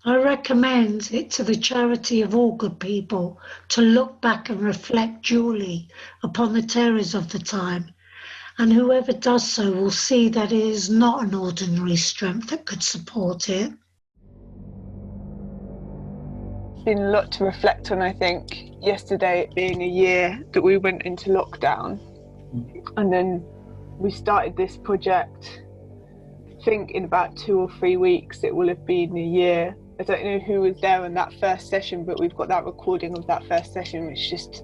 I recommend it to the charity of all good people to look back and reflect duly upon the terrors of the time, and whoever does so will see that it is not an ordinary strength that could support it. Been a lot to reflect on, I think. Yesterday being a year that we went into lockdown, and then we started this project. I think in about 2 or 3 weeks it will have been a year. I don't know who was there in that first session, but we've got that recording of that first session, which just,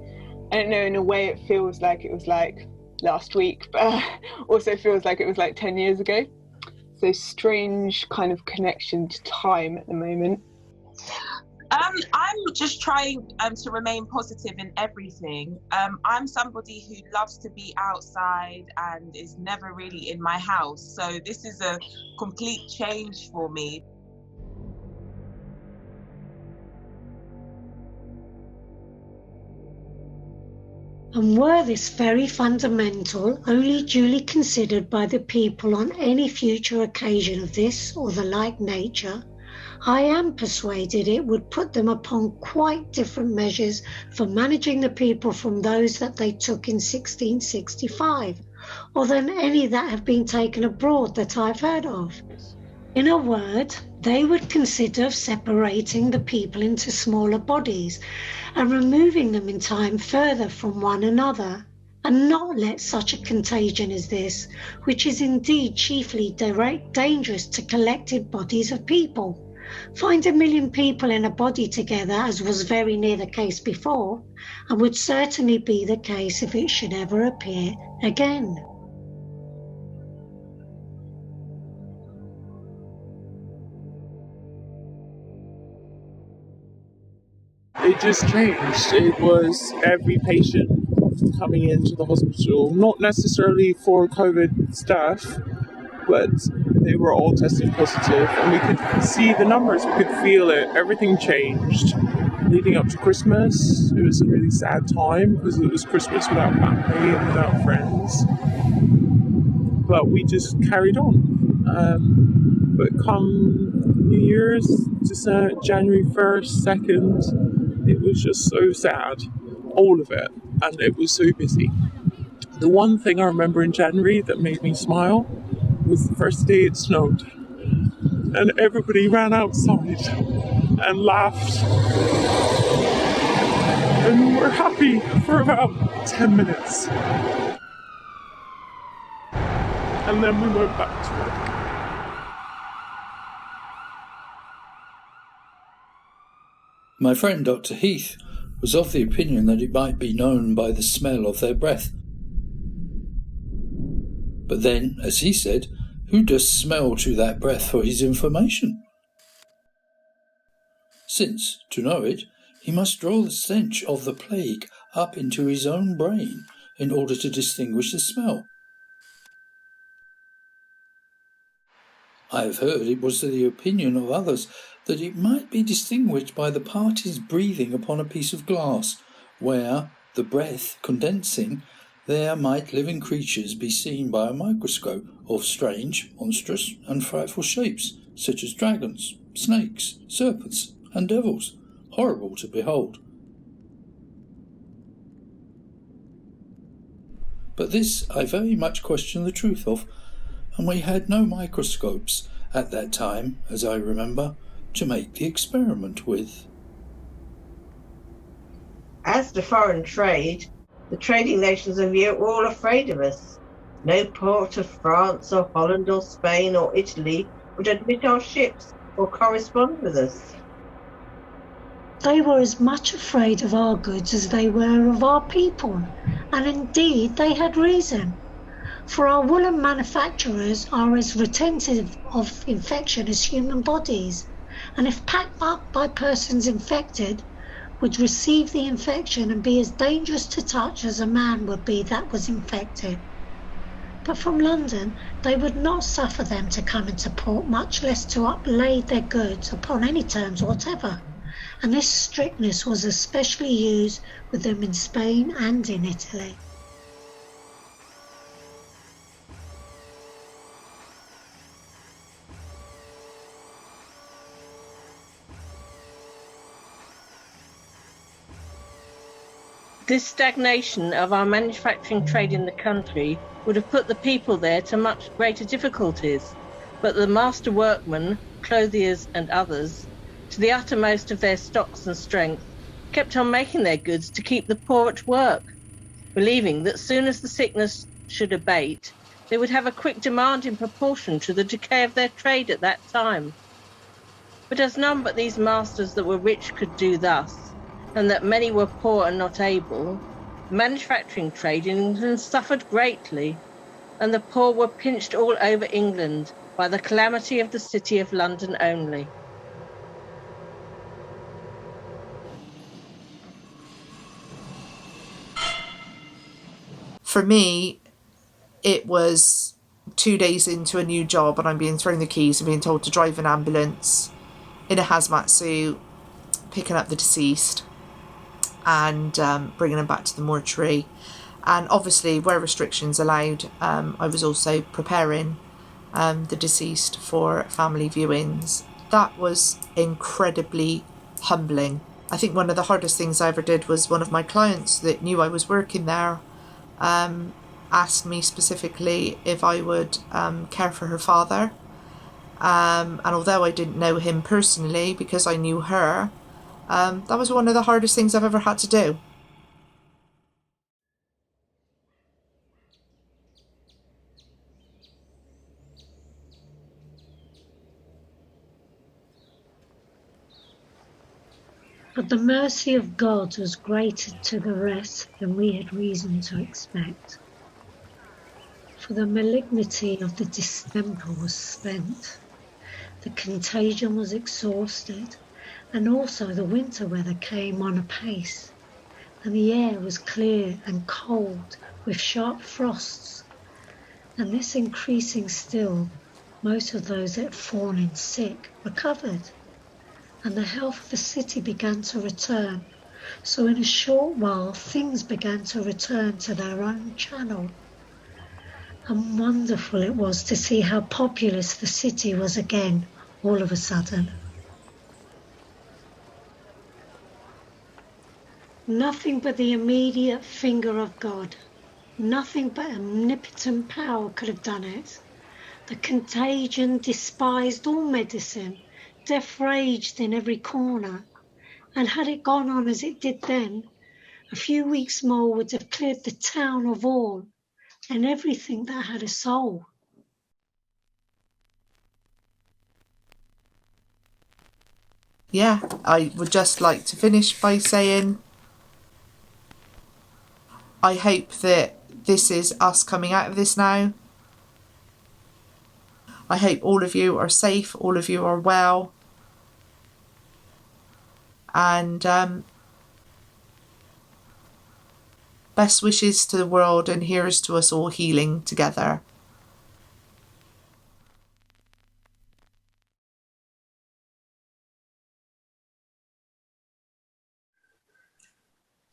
I don't know, in a way it feels like it was like last week, but also feels like it was like 10 years ago. So strange kind of connection to time at the moment. I'm just trying to remain positive in everything. I'm somebody who loves to be outside and is never really in my house. So this is a complete change for me. And were this very fundamental only duly considered by the people on any future occasion of this or the like nature, I am persuaded it would put them upon quite different measures for managing the people from those that they took in 1665, or than any that have been taken abroad that I've heard of. In a word, they would consider separating the people into smaller bodies and removing them in time further from one another, and not let such a contagion as this, which is indeed chiefly dangerous to collected bodies of people. Find 1 million people in a body together, as was very near the case before, and would certainly be the case if it should ever appear again. It just changed. It was every patient coming into the hospital, not necessarily for COVID stuff, but they were all testing positive, and we could see the numbers, we could feel it. Everything changed. Leading up to Christmas, it was a really sad time because it was Christmas without family and without friends. But we just carried on. But come New Year's, January 1st, 2nd, it was just so sad, all of it, and it was so busy. The one thing I remember in January that made me smile was the first day it snowed, and everybody ran outside and laughed, and we were happy for about 10 minutes, and then we went back to work. My friend Dr. Heath was of the opinion that it might be known by the smell of their breath. But then, as he said, who does smell to that breath for his information? Since, to know it, he must draw the stench of the plague up into his own brain in order to distinguish the smell. I have heard it was the opinion of others that it might be distinguished by the parties breathing upon a piece of glass, where, the breath condensing, there might living creatures be seen by a microscope of strange, monstrous, and frightful shapes, such as dragons, snakes, serpents, and devils, horrible to behold. But this I very much question the truth of, and we had no microscopes at that time, as I remember, to make the experiment with. As to foreign trade, the trading nations of Europe were all afraid of us. No port of France or Holland or Spain or Italy would admit our ships or correspond with us. They were as much afraid of our goods as they were of our people, and indeed they had reason. For our woolen manufacturers are as retentive of infection as human bodies, and if packed up by persons infected, would receive the infection and be as dangerous to touch as a man would be that was infected. But from London they would not suffer them to come into port, much less to uplade their goods upon any terms whatever, and this strictness was especially used with them in Spain and in Italy. This stagnation of our manufacturing trade in the country would have put the people there to much greater difficulties, but the master workmen, clothiers and others, to the uttermost of their stocks and strength, kept on making their goods to keep the poor at work, believing that soon as the sickness should abate, they would have a quick demand in proportion to the decay of their trade at that time. But as none but these masters that were rich could do thus, and that many were poor and not able, the manufacturing trade in England suffered greatly, and the poor were pinched all over England by the calamity of the city of London only. For me, it was 2 days into a new job and I'm being thrown the keys and being told to drive an ambulance in a hazmat suit, picking up the deceased and bringing them back to the mortuary. And obviously, where restrictions allowed, I was also preparing the deceased for family viewings. That was incredibly humbling. I think one of the hardest things I ever did was one of my clients that knew I was working there asked me specifically if I would care for her father. And although I didn't know him personally, because I knew her, that was one of the hardest things I've ever had to do. But the mercy of God was greater to the rest than we had reason to expect. For the malignity of the distemper was spent, the contagion was exhausted, and also the winter weather came on apace, and the air was clear and cold with sharp frosts, and this increasing still, most of those that had fallen sick recovered, and the health of the city began to return. So in a short while things began to return to their own channel. And wonderful it was to see how populous the city was again all of a sudden. Nothing but the immediate finger of God, nothing but omnipotent power could have done it. The contagion despised all medicine, death raged in every corner, and had it gone on as it did then, a few weeks more would have cleared the town of all and everything that had a soul. Yeah, I would just like to finish by saying I hope that this is us coming out of this now. I hope all of you are safe, all of you are well. And best wishes to the world, and here's to us all healing together.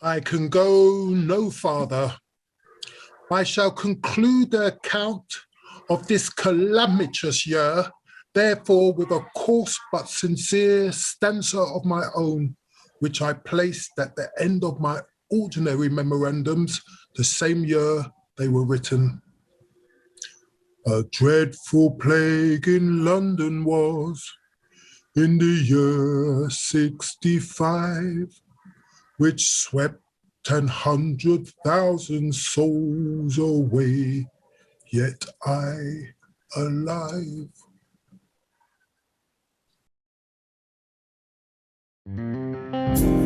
I can go no farther. I shall conclude the account of this calamitous year, therefore, with a coarse but sincere stanza of my own, which I placed at the end of my ordinary memorandums the same year they were written. A dreadful plague in London was in the year 65, which swept 100,000 souls away, yet I alive. you.